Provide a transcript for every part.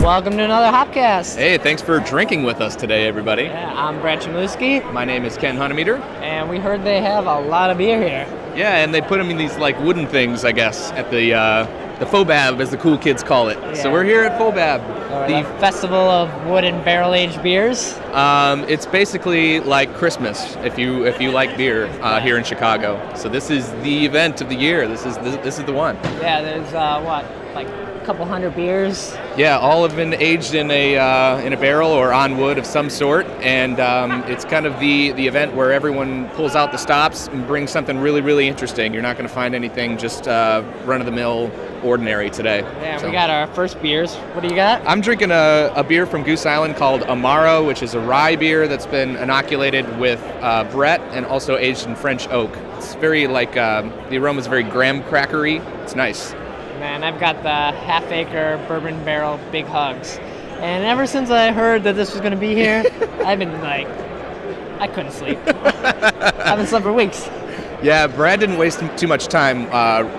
welcome to another HopCast. Hey, thanks for drinking with us today, everybody. Yeah, I'm Brad Chmielewski. My name is Ken Hunnemeder. And we heard they have a lot of beer here. Yeah, and they put them in these like wooden things, I guess, at the FOBAB, as the cool kids call it. Yeah. So we're here at FOBAB. The Festival of Wood and Barrel-Aged Beers. It's basically like Christmas if you like beer here in Chicago. So this is the event of the year. This is the one. Yeah, there's like a couple hundred beers. Yeah, all have been aged in a barrel or on wood of some sort, and it's kind of the event where everyone pulls out the stops and brings something really, really interesting. You're not going to find anything just run-of-the-mill ordinary today. Yeah, so we got our first beers. What do you got? I'm drinking a beer from Goose Island called Amaro, which is a rye beer that's been inoculated with Brett and also aged in French oak. It's very the aroma is very graham crackery. It's nice. And I've got the Half-Acre Bourbon Barrel Big Hugs. And ever since I heard that this was going to be here, I've been I couldn't sleep. I haven't slept for weeks. Yeah, Brad didn't waste too much time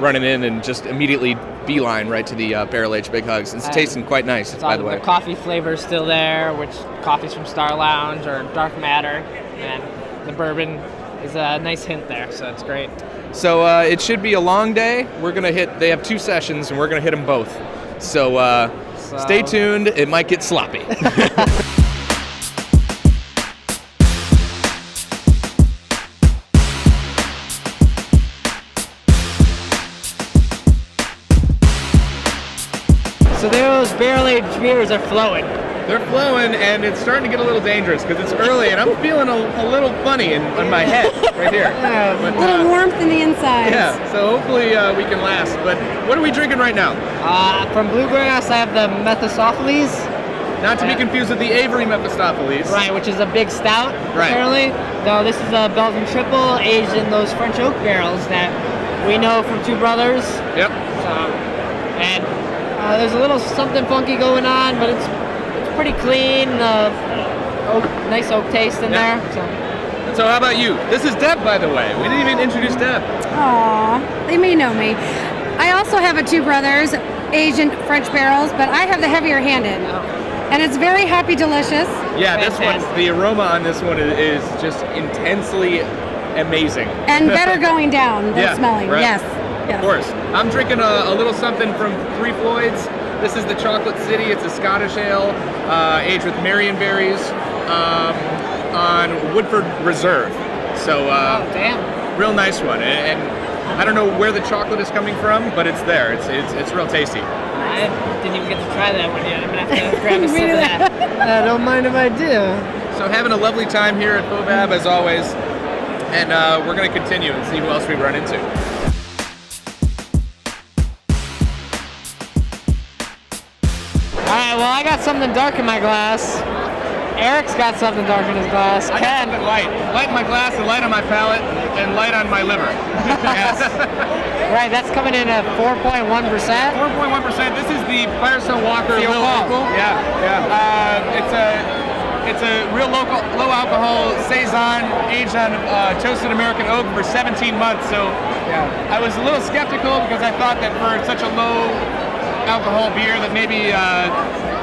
running in and just immediately beeline right to the barrel-aged Big Hugs. It's tasting quite nice, by the way. The coffee flavor's still there, which coffee's from Star Lounge or Dark Matter, and the bourbon is a nice hint there, so it's great. So it should be a long day. They have 2 sessions, and we're going to hit them both. So stay tuned. It might get sloppy. So those barrel-aged beers are flowing. They're flowing, and it's starting to get a little dangerous because it's early, and I'm feeling a little funny in my head right here. But, a little warmth in the inside. Yeah, so hopefully we can last. But what are we drinking right now? From Bluegrass, I have the Mephistopheles. Not to be confused with the Avery Mephistopheles. Right, which is a big stout, apparently. No, this is a Belgian triple aged in those French oak barrels that we know from Two Brothers. Yep. And there's a little something funky going on, but it's pretty clean. Nice oak taste in there. So how about you? This is Deb, by the way. We didn't even introduce Deb. Aw, they may know me. I also have a Two Brothers aged in French barrels, but I have the heavier handed. And it's very hoppy delicious. Yeah, this one, the aroma on this one is just intensely amazing. And better going down than smelling. Right. Yes. Of course. I'm drinking a little something from Three Floyds. This is the Chocolate City. It's a Scottish ale aged with Marionberries on Woodford Reserve. So, real nice one. And I don't know where the chocolate is coming from, but it's there. It's real tasty. I didn't even get to try that one yet. I'm going to have to grab a sip of that. I don't mind if I do. So having a lovely time here at FOBAB, as always. And we're going to continue and see who else we run into. Alright, well, I got something dark in my glass. Eric's got something dark in his glass. I got something light. Light in my glass and light on my palate and light on my liver. Yes. Right, that's coming in at 4.1%. 4.1%. This is the Firestone Walker Real Local. Yeah. It's a real local, low alcohol saison aged on toasted American oak for 17 months. So I was a little skeptical because I thought that for such a low alcohol beer that maybe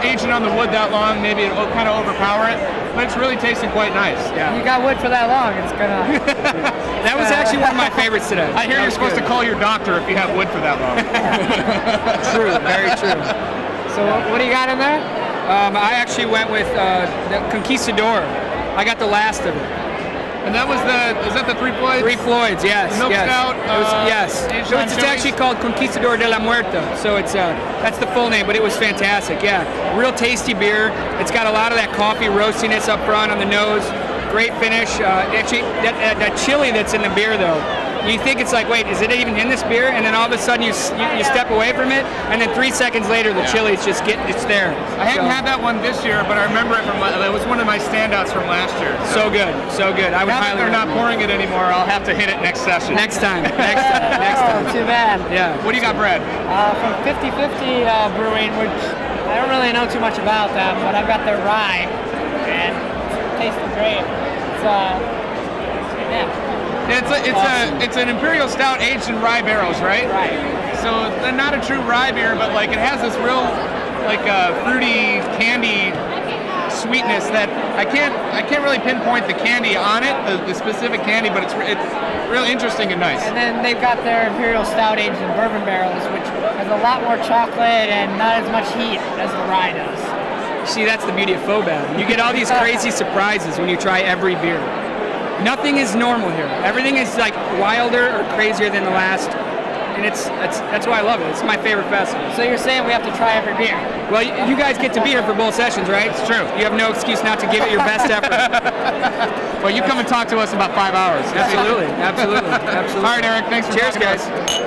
aging on the wood that long, maybe it will kind of overpower it, but it's really tasting quite nice. Yeah. You got wood for that long, it's gonna... That was actually one of my favorites today. I hear you're supposed to call your doctor if you have wood for that long. True, very true. So what do you got in there? I actually went with the Conquistador. I got the last of it. And that was is that the Three Floyds? Three Floyds, yes. The milk stout? Yes. So it's actually called Conquistador de la Muerta. So that's the full name, but it was fantastic, yeah. Real tasty beer. It's got a lot of that coffee roastiness up front on the nose. Great finish. Actually, that chili that's in the beer, though, you think it's like, wait, is it even in this beer? And then all of a sudden you step away from it, and then 3 seconds later the chili's just it's there. I hadn't had that one this year, but I remember it it was one of my standouts from last year. So good. I would now that they're not pouring it anymore, I'll have to hit it next session. Next time. Too bad. Yeah. What do you got, Brad? From 50/50 Brewing, which I don't really know too much about them, but I've got their rye, and it's tasting great. It's an imperial stout aged in rye barrels, right? Right. So they're not a true rye beer, but like it has this real fruity candy sweetness that I can't really pinpoint the candy on it, the specific candy, but it's really interesting and nice. And then they've got their Imperial Stout aged in bourbon barrels, which has a lot more chocolate and not as much heat as the rye does. See, that's the beauty of FOBAB. You get all these crazy surprises when you try every beer. Nothing is normal here. Everything is like wilder or crazier than the last. And that's why I love it. It's my favorite festival. So you're saying we have to try every beer? Well, you guys get to be here for both sessions, right? It's true. You have no excuse not to give it your best effort. Well, you come and talk to us in about 5 hours. Absolutely. All right, Eric. Thanks for Cheers, talking guys. to us.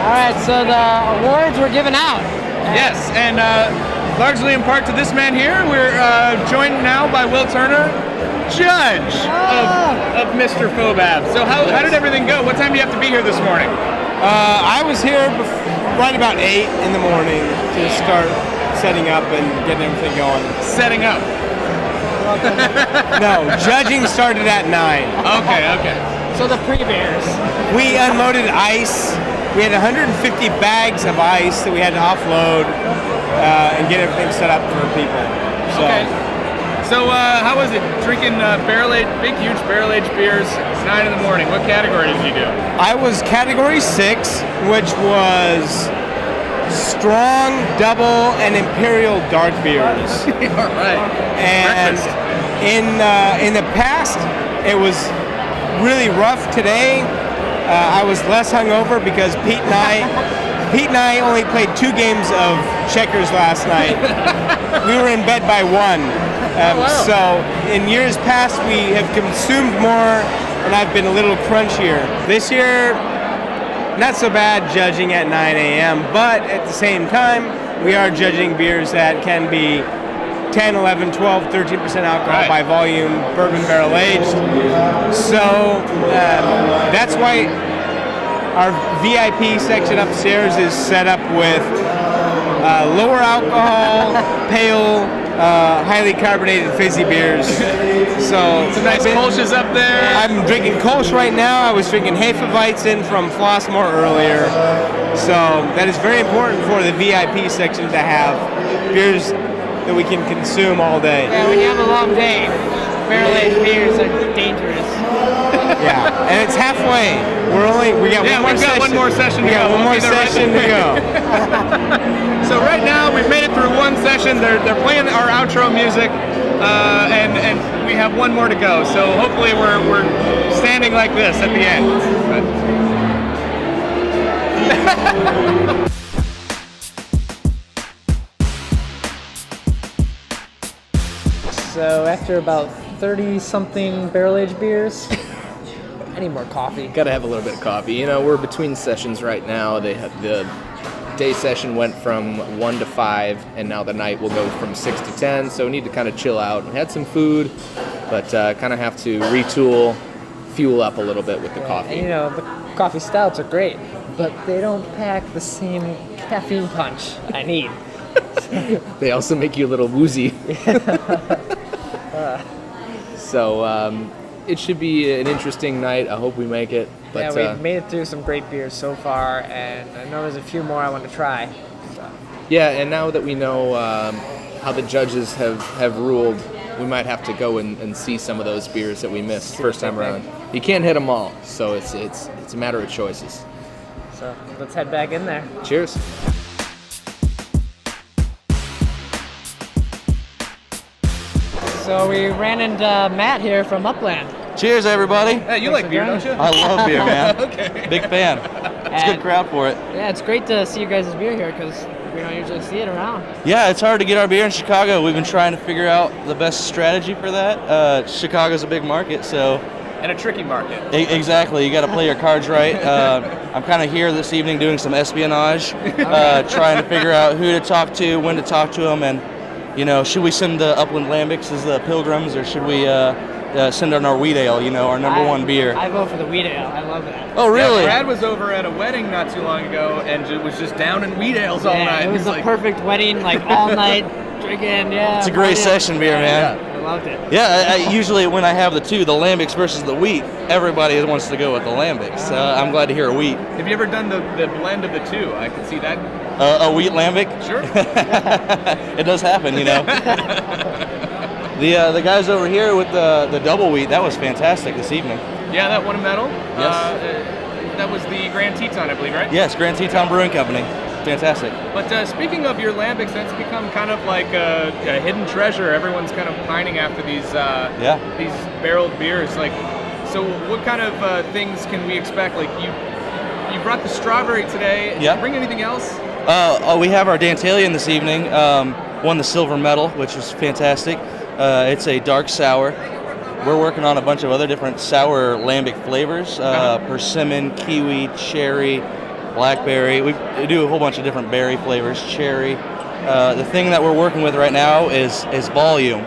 All right, so the awards were given out. Yes, and largely in part to this man here, we're joined now by Will Turner, judge of Mr. FOBAB. So how did everything go? What time do you have to be here this morning? I was here right about 8 in the morning to start setting up and getting everything going. Setting up. No, judging started at 9. Okay. So the pre-beers. We unloaded ice. We had 150 bags of ice that we had to offload and get everything set up for people. So. Okay. So how was it drinking big, huge barrel-aged beers 9 in the morning? What category did you do? I was category 6, which was strong, double, and imperial dark beers. All right. And in the past, it was really rough. Today, I was less hungover because Pete and I only played 2 games of checkers last night. We were in bed by 1. Wow. So in years past, we have consumed more, and I've been a little crunchier. This year, not so bad judging at 9 a.m., but at the same time, we are judging beers that can be 10, 11, 12, 13% alcohol by volume, bourbon barrel aged. So that's why our VIP section upstairs is set up with lower alcohol, pale, highly carbonated fizzy beers. So some nice Kolsch's up there. I'm drinking Kolsch right now. I was drinking Hefeweizen from Flossmoor earlier. So that is very important for the VIP section to have beers that we can consume all day. Yeah, when you have a long day, barrel-aged beers are dangerous. Yeah, and it's halfway. We got one more session. We got one more session to go. So right now we've made it through one session. They're playing our outro music, and we have one more to go. So hopefully we're standing like this at the end. So after about 30-something barrel-aged beers, I need more coffee. Gotta have a little bit of coffee. You know, we're between sessions right now. The day session went from 1 to 5, and now the night will go from 6 to 10. So we need to kind of chill out. We had some food, but kind of have to retool, fuel up a little bit with the coffee. And, you know, the coffee stouts are great, but they don't pack the same caffeine punch I need. They also make you a little woozy. So it should be an interesting night. I hope we make it. But, yeah, we've made it through some great beers so far, and I know there's a few more I want to try. So. Yeah, and now that we know how the judges have ruled, we might have to go and see some of those beers that we missed first time around. You can't hit them all, so it's a matter of choices. So let's head back in there. Cheers. So we ran into Matt here from Upland. Cheers, everybody. Hey, you like beer, don't you? I love beer, man. Okay. Big fan. It's a good crowd for it. Yeah, it's great to see you guys' beer here because we don't usually see it around. Yeah, it's hard to get our beer in Chicago. We've been trying to figure out the best strategy for that. Chicago's a big market, so... And a tricky market. Exactly. You got to play your cards right. I'm kind of here this evening doing some espionage, trying to figure out who to talk to, when to talk to them, and, you know, should we send the Upland Lambics as the pilgrims, or should we send on our wheat ale, you know, our number one beer? I vote for the wheat ale. I love that. Oh, really? Yeah, Brad was over at a wedding not too long ago and was just down in wheat ales all night. It was a perfect wedding, like all night drinking. Yeah, It's a great session beer, man. Yeah, I loved it. Yeah, I usually when I have the two, the lambics versus the wheat, everybody wants to go with the lambics. I'm glad to hear a wheat. Have you ever done the blend of the two? I can see that. A wheat lambic? Sure. It does happen, you know. The guys over here with the double wheat, that was fantastic this evening. Yeah, that won a medal. Yes. That was the Grand Teton, I believe, right? Yes, Grand Teton Brewing Company. Fantastic. But speaking of your lambics, that's become kind of like a hidden treasure. Everyone's kind of pining after these barreled beers. Like, so what kind of things can we expect? Like you brought the strawberry today. Yeah. Did you bring anything else? We have our Dantalian this evening. Won the silver medal, which was fantastic. It's a dark sour. We're working on a bunch of other different sour lambic flavors. Persimmon, kiwi, cherry, blackberry. We do a whole bunch of different berry flavors, cherry. The thing that we're working with right now is volume.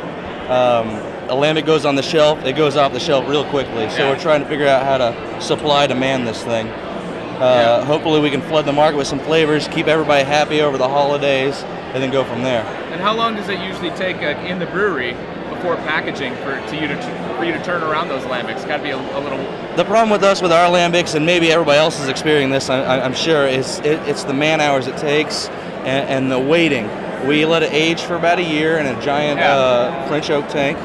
A lambic goes on the shelf, it goes off the shelf real quickly. So we're trying to figure out how to supply demand this thing. Hopefully we can flood the market with some flavors, keep everybody happy over the holidays, and then go from there. And how long does it usually take in the brewery before packaging for you to turn around those lambics? Got to be a little. The problem with us with our lambics, and maybe everybody else is experiencing this, I'm sure, is it's the man hours it takes and the waiting. We let it age for about a year in a giant French oak tank,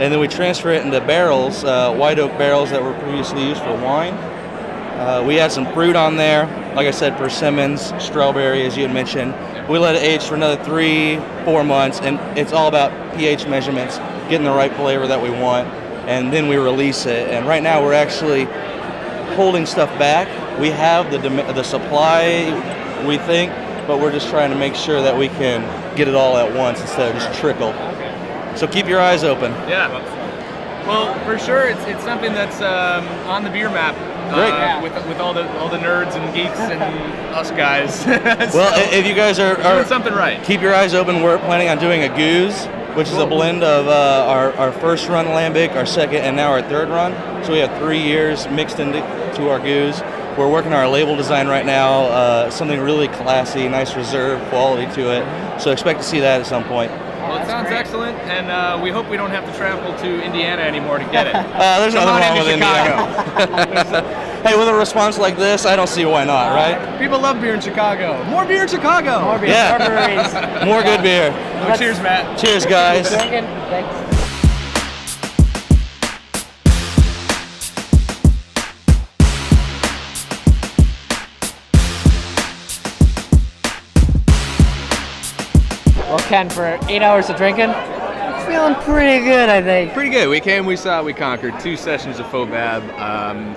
and then we transfer it into barrels, white oak barrels that were previously used for wine. We add some fruit on there, like I said, persimmons, strawberry, as you had mentioned. We let it age for another 3-4 months, and it's all about pH measurements, getting the right flavor that we want, and then we release it. And right now we're actually holding stuff back. We have the supply, we think, but we're just trying to make sure that we can get it all at once instead of just trickle. So keep your eyes open. Yeah. Well, for sure, it's something that's on the beer map. With all the nerds and geeks and us guys. So, well, if you guys are doing something right, keep your eyes open. We're planning on doing a goose, which is a blend of our first run lambic, our second, and now our third run. So we have 3 years mixed into our goose. We're working on our label design right now, something really classy, nice reserve quality to it. So expect to see that at some point. Well, it sounds excellent, and we hope we don't have to travel to Indiana anymore to get it. There's nothing wrong with Indiana. Hey, with a response like this, I don't see why not, right? People love beer in Chicago. More beer in Chicago. More beer, more breweries. More good beer. Oh, cheers, Matt. Cheers, guys. Thanks. Well, Ken, for 8 hours of drinking, feeling pretty good, I think. Pretty good. We came, we saw, we conquered 2 sessions of FOBAB.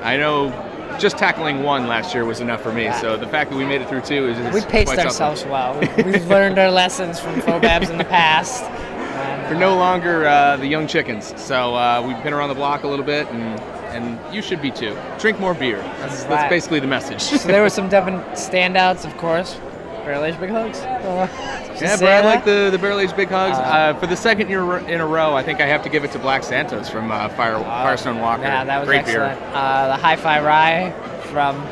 I know just tackling 1 last year was enough for me, so the fact that we made it through 2 is we paced ourselves well. We've learned our lessons from FOBABs in the past. We're no longer the young chickens, so we've been around the block a little bit, and you should be too. Drink more beer. That's basically the message. So there were some definite standouts, of course. Barrel-aged Big Hugs. Yeah, but I like the barrel-aged Big Hugs. For the second year in a row, I think I have to give it to Black Santos from Firestone Walker. Yeah, that was great excellent. beer. The Hi-Fi Rye from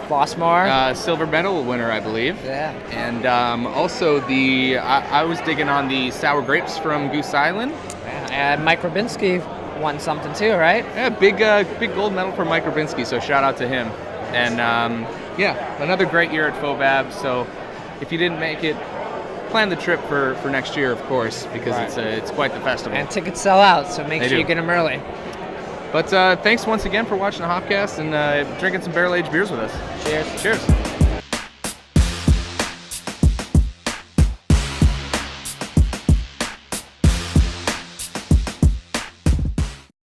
Flossmoor. Silver medal winner, I believe. Yeah. And also I was digging on the sour grapes from Goose Island. Yeah, and Mike Rabinski won something too, right? Yeah, big gold medal for Mike Rabinski, so shout out to him. And yeah, another great year at FOBAB. So if you didn't make it, plan the trip for next year, of course, because it's quite the festival. And tickets sell out, so make sure you get them early. But thanks once again for watching the HopCast and drinking some barrel-aged beers with us. Cheers. Cheers.